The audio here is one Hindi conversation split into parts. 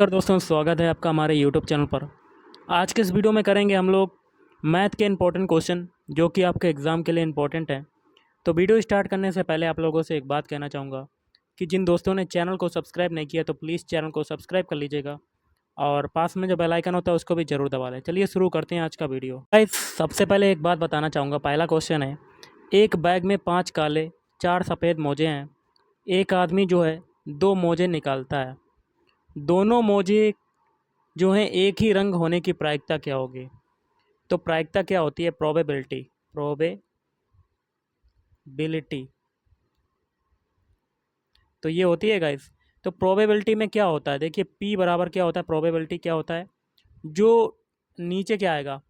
नमस्कार दोस्तों, स्वागत है आपका हमारे यूट्यूब चैनल पर। आज के इस वीडियो में करेंगे हम लोग मैथ के इंपॉर्टेंट क्वेश्चन जो कि आपके एग्ज़ाम के लिए इंपॉर्टेंट हैं। तो वीडियो स्टार्ट करने से पहले आप लोगों से एक बात कहना चाहूँगा कि जिन दोस्तों ने चैनल को सब्सक्राइब नहीं किया तो प्लीज़ चैनल को सब्सक्राइब कर लीजिएगा और पास में जो बेल आइकन होता है उसको भी ज़रूर दबा लें। चलिए शुरू करते हैं आज का वीडियो। गाइस, सबसे पहले एक बात बताना चाहूँगा। पहला क्वेश्चन है, एक बैग में 5 काले 4 सफ़ेद मोजे हैं। एक आदमी जो है 2 मोजे निकालता है। दोनों मोजे जो हैं एक ही रंग होने की प्रायिकता क्या होगी? तो प्रायिकता क्या होती है? प्रोबेबिलिटी। प्रोबेबिलिटी तो ये होती है गाइस। तो प्रोबेबिलिटी में क्या होता है, देखिए पी बराबर क्या होता है, प्रोबेबिलिटी क्या होता है, जो नीचे क्या आएगा,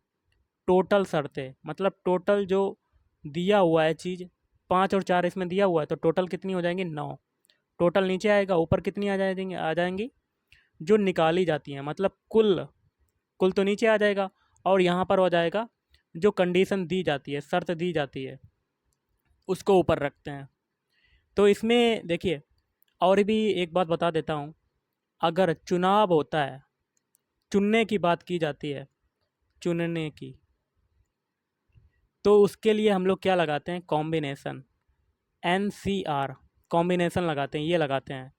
टोटल शर्तें, मतलब टोटल जो दिया हुआ है चीज़, 5 और 4 इसमें दिया हुआ है तो टोटल कितनी हो जाएंगी? 9। टोटल नीचे आएगा, ऊपर कितनी आ जाएंगी जो निकाली जाती हैं, मतलब कुल। कुल तो नीचे आ जाएगा और यहाँ पर हो जाएगा जो कंडीशन दी जाती है, शर्त दी जाती है, उसको ऊपर रखते हैं। तो इसमें देखिए और भी एक बात बता देता हूँ। अगर चुनाव होता है, चुनने की बात की जाती है, चुनने की, तो उसके लिए हम लोग क्या लगाते हैं? कॉम्बिनेशन। NCR कॉम्बिनेशन लगाते हैं, ये लगाते हैं।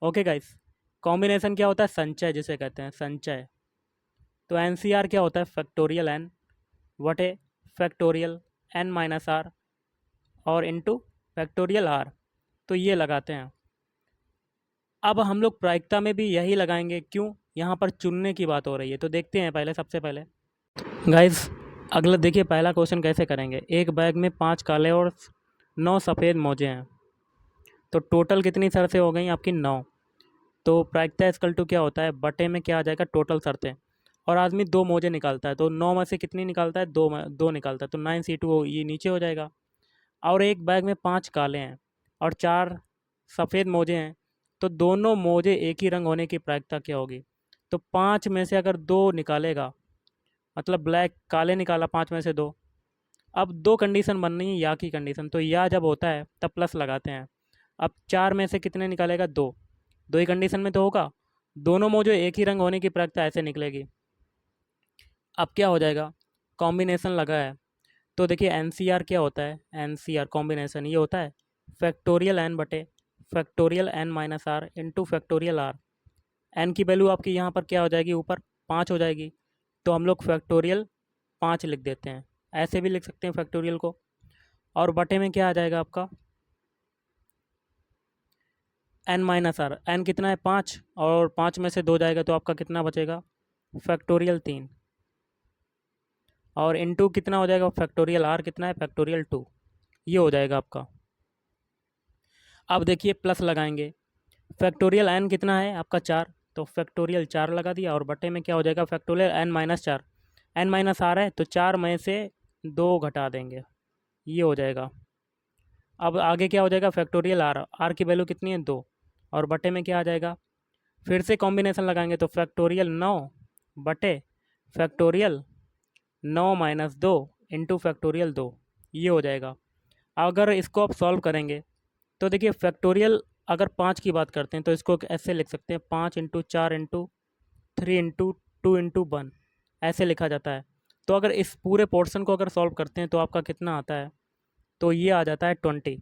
ओके गाइस, कॉम्बिनेशन क्या होता है? संचय जिसे कहते हैं, संचय। तो NCR क्या होता है? फैक्टोरियल एन वटे फैक्टोरियल एन माइनस आर और इनटू फैक्टोरियल आर। तो ये लगाते हैं। अब हम लोग प्रायिकता में भी यही लगाएंगे। क्यों? यहाँ पर चुनने की बात हो रही है। तो देखते हैं पहले, सबसे पहले गाइस, अगला देखिए पहला क्वेश्चन कैसे करेंगे। एक बैग में 5 काले और 9 सफ़ेद मोजे हैं। तो टोटल कितनी शर्तें हो गई आपकी? 9। तो प्रायिकता इक्वल टू क्या होता है? बटे में क्या आ जाएगा? टोटल शर्तें। और आदमी 2 मोजे निकालता है तो 9 में से कितनी निकालता है? 2 निकालता है तो 9 C2 ये नीचे हो जाएगा। और एक बैग में 5 काले हैं और 4 सफ़ेद मोजे हैं। तो दोनों मोजे एक ही रंग होने की प्रायिकता क्या होगी? तो 5 में से अगर 2 निकालेगा, मतलब ब्लैक काले निकाला 5 में से 2। अब 2 कंडीशन बन रही है, या की कंडीशन। तो या जब होता है तब प्लस लगाते हैं। अब 4 में से कितने निकालेगा? 2। 2 ही कंडीशन में तो होगा। दोनों मोजे एक ही रंग होने की प्रायिकता ऐसे निकलेगी। अब क्या हो जाएगा? कॉम्बिनेशन लगा है तो देखिए NCR क्या होता है? NCR कॉम्बिनेशन ये होता है फैक्टोरियल एन बटे factorial n minus r into factorial r. N की वैल्यू आपकी यहाँ पर क्या हो जाएगी? ऊपर 5 हो जाएगी। तो हम लोग फैक्टोरियल 5 लिख देते हैं। ऐसे भी लिख सकते हैं फैक्टोरियल को। और बटे में क्या आ जाएगा आपका? N minus are. एन कितना है? 5। और 5 में से 2 जाएगा तो आपका कितना बचेगा? फैक्टोरियल 3। और इनटू कितना हो जाएगा? फैक्टोरियल आर कितना है? फैक्टोरियल 2। ये हो जाएगा आपका। अब देखिए प्लस लगाएंगे। फैक्टोरियल एन कितना है आपका? 4। तो फैक्टोरियल 4 लगा दिया और बटे में क्या हो जाएगा? Factorial n minus 4। N minus r है तो 4 में से 2 घटा देंगे, ये हो जाएगा। अब आगे क्या हो जाएगा? Factorial r. आर की वैल्यू कितनी है? 2। और बटे में क्या आ जाएगा? फिर से कॉम्बिनेशन लगाएंगे तो फैक्टोरियल 9 बटे फैक्टोरियल 9 माइनस 2 इंटू फैक्टोरियल 2। ये हो जाएगा। अगर इसको आप सॉल्व करेंगे तो देखिए फैक्टोरियल अगर 5 की बात करते हैं तो इसको ऐसे लिख सकते हैं, 5 इंटू 4 इंटू 3 इंटू 2 इंटू 1, ऐसे लिखा जाता है। तो अगर इस पूरे पोर्शन को अगर सॉल्व करते हैं तो आपका कितना आता है? तो ये आ जाता है 20।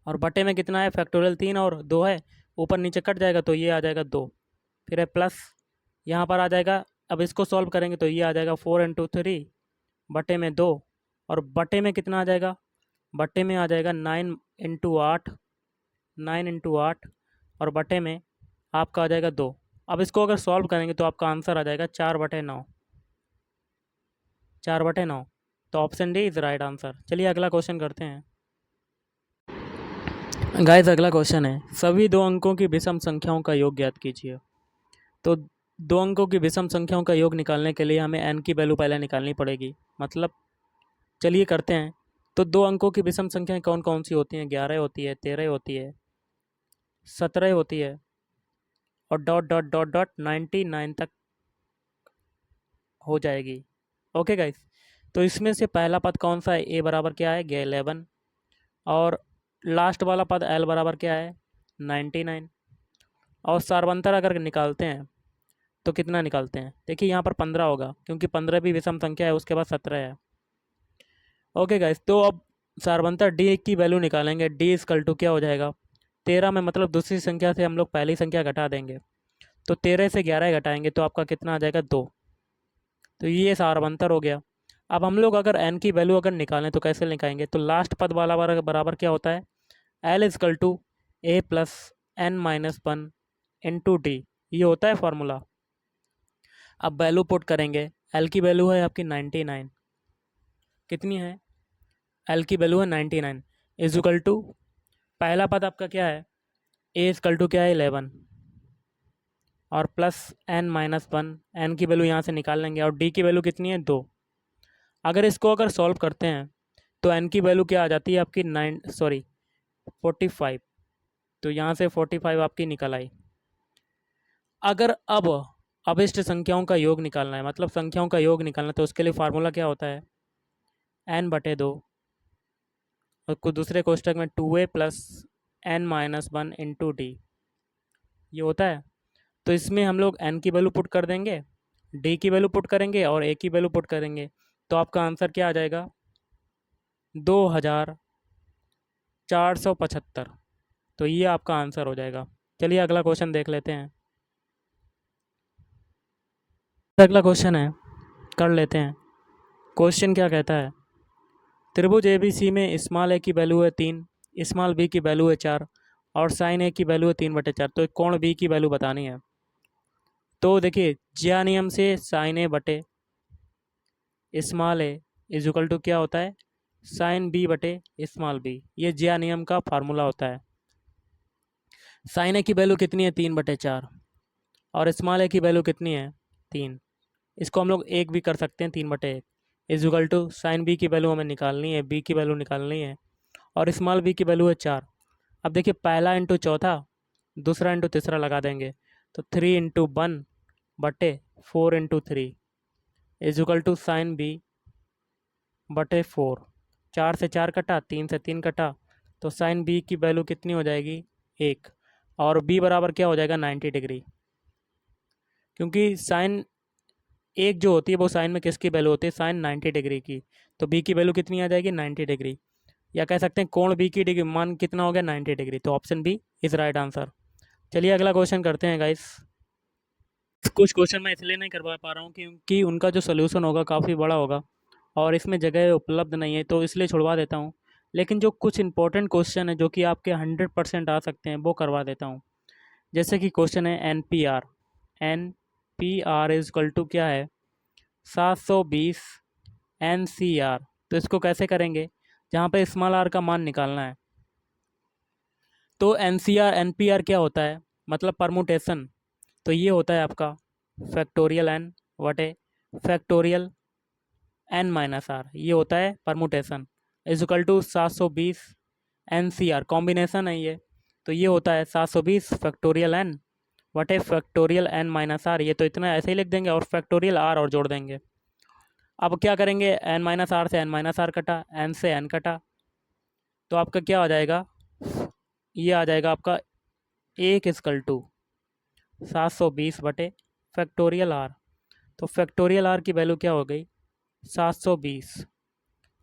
और बटे में कितना है? फैक्टोरियल 3 और 2 है, ऊपर नीचे कट जाएगा तो ये आ जाएगा 2। फिर है प्लस, यहाँ पर आ जाएगा। अब इसको सॉल्व करेंगे तो ये आ जाएगा 4 इंटू 3 बटे में 2। और बटे में कितना आ जाएगा? बटे में आ जाएगा 9 इंटू 8, 9 इंटू 8। और बटे में आपका आ जाएगा 2। अब इसको अगर सॉल्व करेंगे तो आपका आंसर आ जाएगा 4/9। 4/9। तो option D is right answer. चलिए अगला क्वेश्चन करते हैं। गाइस, अगला क्वेश्चन है, सभी 2 अंकों की विषम संख्याओं का योग ज्ञात कीजिए। तो 2 अंकों की विषम संख्याओं का योग निकालने के लिए हमें n की वैल्यू पहले निकालनी पड़ेगी। मतलब चलिए करते हैं। तो 2 अंकों की विषम संख्याएं कौन कौन सी होती हैं? 11 होती है, 13 होती है, 17 होती है और डॉट डॉट डॉट डॉट 99 तक हो जाएगी। ओके गाइस, तो इसमें से पहला पद कौन सा है? ए बराबर क्या है? 11। और लास्ट वाला पद एल बराबर क्या है? 99। और सार्वंतर अगर निकालते हैं तो कितना निकालते हैं? देखिए यहाँ पर 15 होगा, क्योंकि 15 भी विषम संख्या है, उसके बाद 17 है। ओके गाइस, तो अब सार्वंतर डी की वैल्यू निकालेंगे। डी इजकल टू क्या हो जाएगा? 13 में, मतलब दूसरी संख्या से हम लोग पहली संख्या घटा देंगे, तो 13 से 11 घटाएंगे तो आपका कितना आ जाएगा? 2। तो ये सार्वंतर हो गया। अब हम लोग अगर एन की वैल्यू अगर निकालें तो कैसे निकालेंगे? तो लास्ट पद वाला बराबर क्या होता है? L equal to a plus n minus 1 into d, ये होता है फॉर्मूला। अब वैल्यू पुट करेंगे। एल की वैल्यू है आपकी 99। कितनी है? एल की वैल्यू है 99 इजकल टू, पहला पद आपका क्या है? ए इजकल टू क्या है? 11 और प्लस एन माइनस 1, एन की वैल्यू यहाँ से निकाल लेंगे, और डी की वैल्यू कितनी है? 2। अगर इसको अगर सॉल्व करते हैं तो एन की वैल्यू क्या आ जाती है आपकी? 45। तो यहाँ से 45 आपकी निकल आई। अगर अब अभिष्ट संख्याओं का योग निकालना है, मतलब संख्याओं का योग निकालना है, तो उसके लिए फार्मूला क्या होता है? n/2 और कुछ दूसरे कोष्टक में 2a plus n minus 1 into d, ये होता है। तो इसमें हम लोग n की वैल्यू पुट कर देंगे, d की वैल्यू पुट करेंगे और a की वैल्यू पुट करेंगे, तो आपका आंसर क्या आ जाएगा? 2475। तो ये आपका आंसर हो जाएगा। चलिए अगला क्वेश्चन देख लेते हैं। अगला क्वेश्चन है, कर लेते हैं। क्वेश्चन क्या कहता है? त्रिभुज ABC में स्मॉल ए की वैल्यू है 3, स्मॉल बी की वैल्यू है 4 और साइन ए की वैल्यू है 3/4। तो कोण बी की वैल्यू बतानी है। तो देखिए ज्या नियम से साइन ए बटे स्मॉल ए इजकल टू क्या होता है? साइन बी बटे स्मॉल बी, ये ज्या नियम का फार्मूला होता है। साइन ए की वैल्यू कितनी है? 3/4 और स्मॉल ए की वैल्यू कितनी है? 3। इसको हम लोग एक भी कर सकते हैं, 3/1 इजकल टू साइन बी की वैल्यू हमें निकालनी है, बी की वैल्यू निकालनी है और स्मॉल बी की वैल्यू है 4। अब देखिए पहला इंटू चौथा, दूसरा इंटू तीसरा लगा देंगे, तो 3/1/4 into 3 equal to sine B बटे 4। 4 से 4 कटा, 3 से 3 कटा, तो साइन बी की वैल्यू कितनी हो जाएगी? 1। और बी बराबर क्या हो जाएगा? 90 डिग्री। क्योंकि साइन एक जो होती है वो साइन में किसकी वैल्यू होती है? साइन 90 डिग्री की। तो बी की वैल्यू कितनी आ जाएगी? 90 डिग्री। या कह सकते हैं कोण बी की डिग्री मान कितना हो गया? 90 डिग्री। तो option B is right answer. चलिए अगला क्वेश्चन करते हैं गाइस। कुछ क्वेश्चन मैं इसलिए नहीं करवा पा रहा हूँ क्योंकि उनका जो सोल्यूशन होगा काफ़ी बड़ा होगा और इसमें जगह उपलब्ध नहीं है, तो इसलिए छुड़वा देता हूँ। लेकिन जो कुछ इंपॉर्टेंट क्वेश्चन है जो कि आपके 100% आ सकते हैं वो करवा देता हूँ। जैसे कि क्वेश्चन है NPR। NPR is equal to क्या है? 720 NCR। तो इसको कैसे करेंगे? जहाँ पे स्मॉल आर का मान निकालना है। तो NPR क्या होता है? मतलब परमुटेशन। तो ये होता है आपका फैक्टोरियल n वटे फैक्टोरियल n-r, ये होता है permutation. Equal to 720 NCR, combination है ये। तो ये होता है 720 फैक्टोरियल n वटे फैक्टोरियल n-r। ये तो इतना ऐसे ही लिख देंगे और फैक्टोरियल r और जोड़ देंगे। अब क्या करेंगे? n-r से n-r कटा, n से n कटा, तो आपका क्या आ जाएगा? ये आ जाएगा आपका 1/720/फैक्टोरियल r। तो फैक्टोरियल r की वैल्यू क्या हो गई? 720।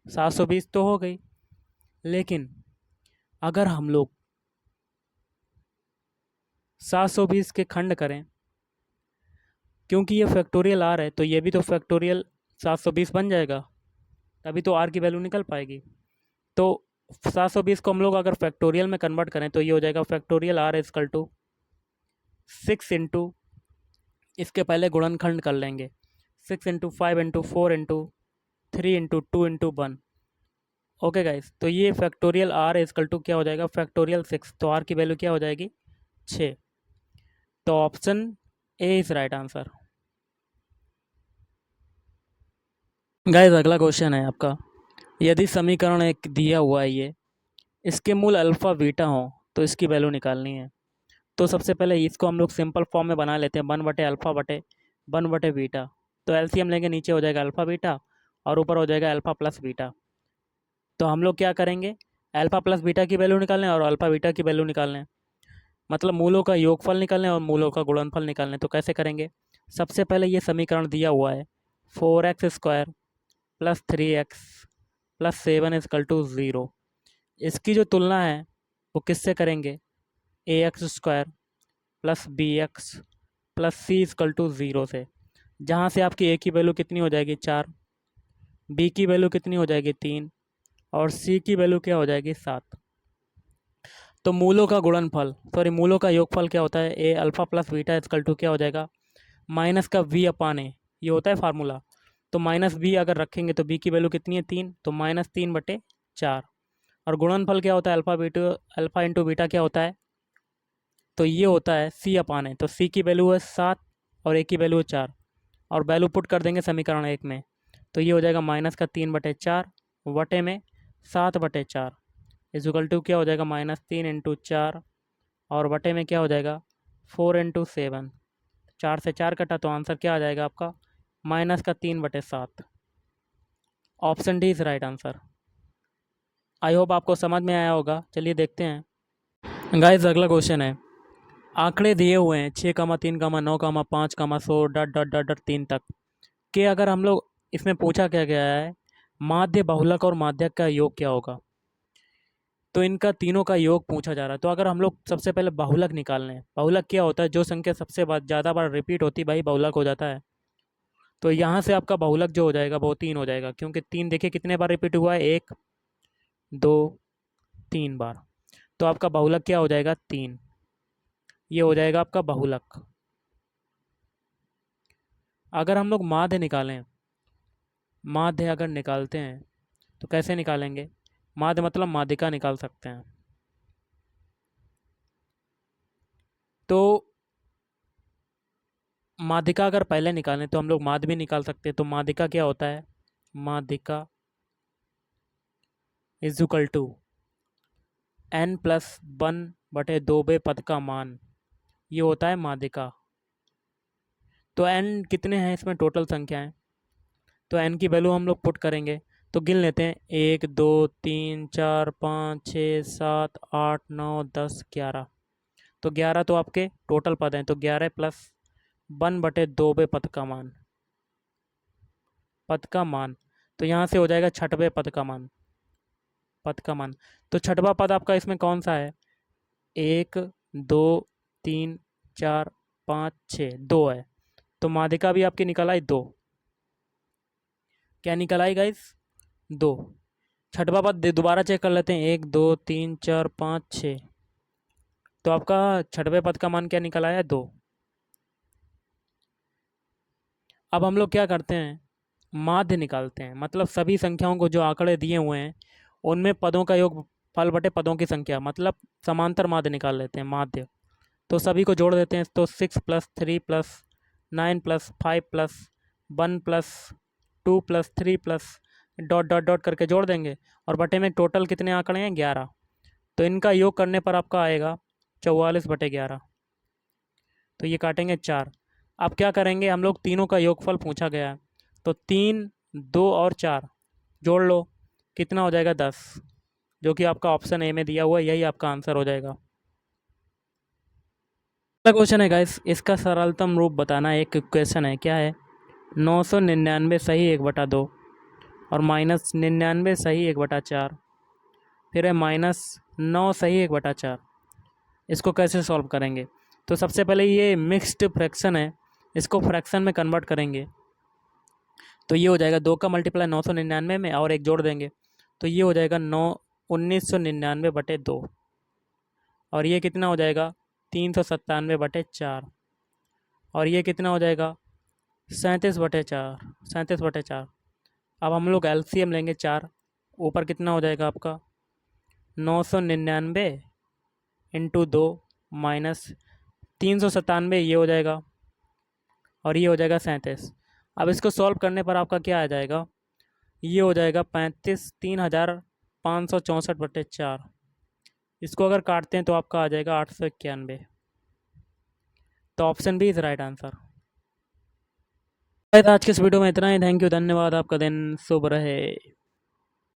720 तो हो गई, लेकिन अगर हम लोग 720 के खंड करें, क्योंकि ये फैक्टोरियल r है तो ये भी तो फैक्टोरियल 720 बन जाएगा, तभी तो r की वैल्यू निकल पाएगी। तो 720 को हम लोग अगर फैक्टोरियल में कन्वर्ट करें तो ये हो जाएगा factorial r equal to 6 into, इसके पहले गुणनखंड कर लेंगे, 6 into 5 into 4 into 3 into 2 into 1। Okay guys, तो ये फैक्टोरियल r इजकल टू क्या हो जाएगा? फैक्टोरियल 6। तो r की वैल्यू क्या हो जाएगी? 6। तो option A is right answer. Guys अगला क्वेश्चन है आपका, यदि समीकरण एक दिया हुआ है ये, इसके मूल अल्फ़ा बीटा हो तो इसकी वैल्यू निकालनी है। तो सबसे पहले इसको हम लोग सिंपल फॉर्म में बना लेते हैं, 1/अल्फ़ा/1/बीटा। तो एलसीएम लेंगे, नीचे हो जाएगा अल्फ़ा बीटा और ऊपर हो जाएगा अल्फ़ा प्लस बीटा। तो हम लोग क्या करेंगे? अल्फ़ा प्लस बीटा की वैल्यू निकालना है और अल्फ़ा बीटा की वैल्यू निकालना है। मतलब मूलों का योगफल निकालने और मूलों का गुणनफल निकालने। तो कैसे करेंगे? सबसे पहले ये समीकरण दिया हुआ है 4x² + 3x + 7 = 0। इसकी जो तुलना है वो किससे करेंगे? ax² + bx + c = 0 से। जहाँ से आपकी a की वैल्यू कितनी हो जाएगी? 4, b की वैल्यू कितनी हो जाएगी? 3 और c की वैल्यू क्या हो जाएगी? 7। तो मूलों का गुणनफल सॉरी मूलों का योगफल क्या होता है? ए अल्फा प्लस बीटा = क्या हो जाएगा? माइनस का v अपान ए, ये होता है फार्मूला। तो माइनस b अगर रखेंगे तो b की वैल्यू कितनी है? 3, तो -3/4। और गुणनफल क्या होता है? अल्फा इंटू बीटा क्या होता है? तो ये होता है c अपान ए। तो c की वैल्यू है 7 और a की वैल्यू है 4, और वैल्यू पुट कर देंगे समीकरण 1 में। तो ये हो जाएगा -3/4 वटे में 7/4 इक्वल टू क्या हो जाएगा? -3 × 4 और वटे में क्या हो जाएगा? 4 × 7। 4 से 4 कटा तो आंसर क्या आ जाएगा आपका? -3/7। Option D is right answer. I hope आपको समझ में आया होगा। चलिए देखते हैं गाइस, अगला क्वेश्चन है। आंकड़े दिए हुए हैं 6, 3, 9, 5, 100 डॉट डॉट डॉट डॉट 3 तक के। अगर हम लोग इसमें पूछा क्या गया है, माध्य, बहुलक और माध्यक का योग क्या होगा? तो इनका तीनों का योग पूछा जा रहा है। तो अगर हम लोग सबसे पहले बहुलक निकाल लें, बहुलक क्या होता है? जो संख्या सबसे ज़्यादा बार रिपीट होती है भाई बहुलक हो जाता है। तो यहाँ से आपका बहुलक जो हो जाएगा वो 3 हो जाएगा, क्योंकि 3 देखिए कितने बार रिपीट हुआ है? 1, 2, 3 बार। तो आपका बहुलक क्या हो जाएगा? 3। ये हो जाएगा आपका बहुलक। अगर हम लोग माध्य निकालें, माध्य अगर निकालते हैं तो कैसे निकालेंगे? माध्य मतलब माध्यिका निकाल सकते हैं। तो माध्यिका अगर पहले निकालें तो हम लोग माध्य भी निकाल सकते हैं। तो माध्यिका क्या होता है? माध्यिका = n+1/2 पद का मान, ये होता है माध्यिका। तो n कितने हैं इसमें टोटल संख्याएं? तो n की वैल्यू हम लोग पुट करेंगे। तो गिन लेते हैं 1, 2, 3, 4, 5, 6, 7, 8, 9, 10, 11। तो 11 तो आपके टोटल पद हैं। तो 11 + 1/2 पद का मान। तो यहाँ से हो जाएगा छठवें पद का मान। तो छठवां पद आपका इसमें कौन सा है? 1, 2, 3, 4, 5, 6, 2 है। तो माध्यिका भी आपकी निकल आई 2। क्या निकल आई गाइस? 2। छठवां पद दोबारा चेक कर लेते हैं। 1, 2, 3, 4, 5, 6। तो आपका छठवें पद का मान क्या निकल आया? 2। अब हम लोग क्या करते हैं? माध्य निकालते हैं। मतलब सभी संख्याओं को जो आंकड़े दिए हुए हैं उनमें पदों का योग फल बटे पदों की संख्या, मतलब समांतर माध्य निकाल लेते हैं माध्य। तो सभी को जोड़ देते हैं। तो 6 + 3 + 9 + 5 + 1 + 2 + 3 + डॉट डॉट डॉट करके जोड़ देंगे। और बटे में टोटल कितने आंकड़े हैं? 11। तो इनका योग करने पर आपका आएगा 44/11। तो ये काटेंगे 4। अब क्या करेंगे हम लोग? तीनों का योगफल पूछा गया है। तो 3, 2 और 4 जोड़ लो, कितना हो जाएगा? 10, जो कि आपका ऑप्शन ए में दिया हुआ है। यही आपका आंसर हो जाएगा। अगला क्वेश्चन है गाइस, इसका सरलतम रूप बताना। एक क्वेश्चन है, क्या है? 999 सही 1/2 और -99 सही 1/4, फिर है -9 सही 1/4। इसको कैसे सॉल्व करेंगे? तो सबसे पहले ये मिक्स्ड फ्रैक्शन है, इसको फ्रैक्शन में कन्वर्ट करेंगे। तो ये हो जाएगा 2 का मल्टीप्लाई 999 में और 1 जोड़ देंगे। तो ये हो जाएगा 1999/2 और ये कितना हो जाएगा? 397/4 और ये कितना हो जाएगा? 37/4। अब हम लोग एलसीएम लेंगे 4। ऊपर कितना हो जाएगा आपका? 999 × 2 माइनस 397, ये हो जाएगा और ये हो जाएगा 37। अब इसको सॉल्व करने पर आपका क्या आ जाएगा? ये हो जाएगा 35,564/4। इसको अगर काटते हैं तो आपका आ जाएगा 891। तो option B is right answer. आज के इस वीडियो में इतना ही। थैंक यू, धन्यवाद। आपका दिन शुभ रहे।